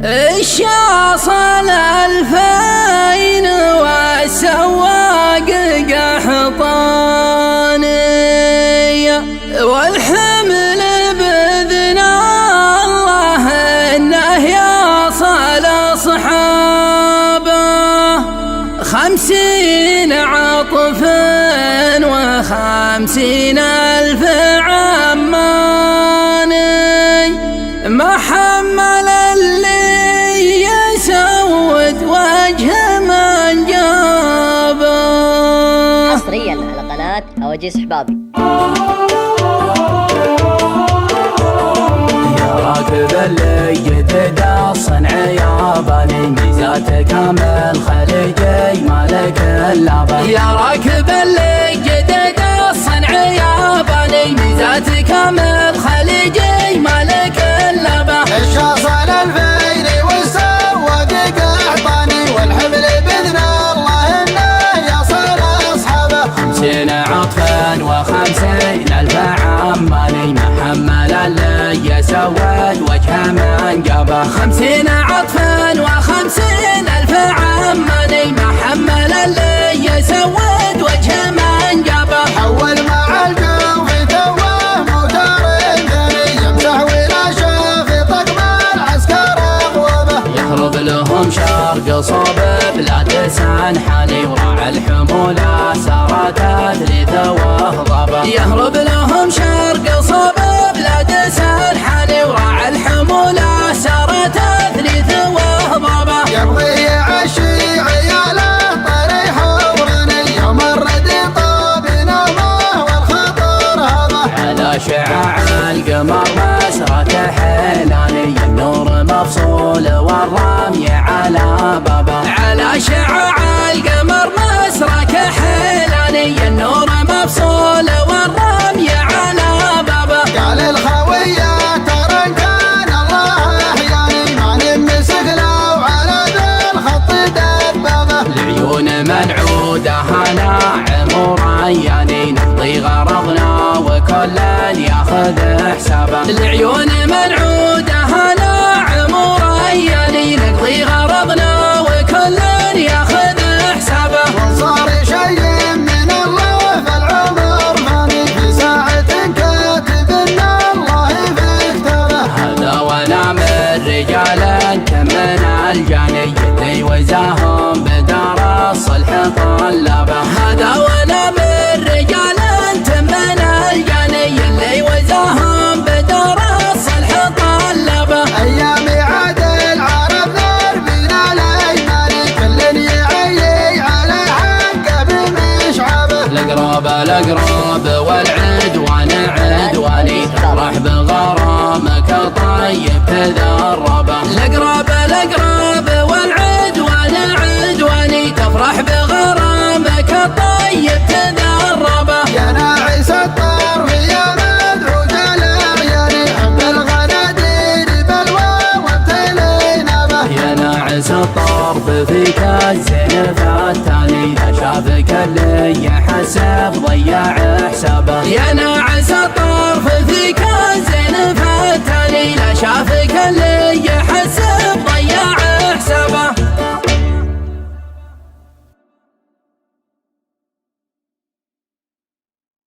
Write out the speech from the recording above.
الشاصل 2000 والسواق قحطاني، والحمل بإذن الله إنه يصل أصحابه 50 عطف و50,000 عماني، ما حمل اللي يسود وجه من جابه. حصريا على قناة أواجيس حبابي. يا راكب اللي جدد الصنع يا بني، ميزات كامل خليجي مالك اللابه. يا راكب اللي جدد الصنع يا بني، ميزات كامل خليجي مالك اللابه. الشاصل 2000 والسواق قحطاني، والحمل بإذن الله إنه يصل أصحابه 50 عطفا و50,000 عماني، ما حمل اللي يسود وجه من جابه. 50 عطفا و50,000 عماني، ما حمل اللي يسود وجه من جابه. حول مع الجو في توه موتار ثاني، يمسح ولا شاف طقم العسكر أغوابه. يهرب لهم شرق صوب بلاد سنحاني، وراع الحمولة سارت تثليث وهضبه. يهرب لهم شرق صوب بلاد سنحاني، وراع الحمولة سارت تثليث وهضبه. يبغي يعشي عياله طريح وراني، يوم الرد طاب نومه والخطر هضه. على شعاع القمر مسرة حيلاني، النور مفصول والرمي على بابه. على شعاع القمر مسرة حيلاني، النور مفصول والرمي على بابه. قال الخوية ترى كان الله أحياني، ما نمسك لو على ذا الخط دبابه. العيون منعودة هنا عمر عياني، نقضي غرضنا وكل ياخذ حسابه. العيون منعودة هنا عمر عياني، نقضي غرضنا وكل ياخذ حسابه. وصار شيء من الله فالعمر فاني، في ساعة كاتب ان الله في كتابه. هذا وانا من رجال تمن الجاني، اللي وزاهم بدار الصلح طلبه. هذا وانا من رجال تمن الجاني، اللي وزاهم بدار الصلح طلبه. ايام عاد العرب ضربنا الايماني، كل يعيي على حقه بمشعبه. الأقرب والعدوان عدواني، تفرح بغرامك طيب تذربه. الأقرب والعدوان عدواني، تفرح بغرامك طيب تذربه. يا ناعس الطرف يا مدعوج العياني، حب الغنادير بلوى وابتلينا. يا ناعس الطرف فيك الزين فاتاني، إذا شافك اللي يحسب ضيع حسابه. يا ناعس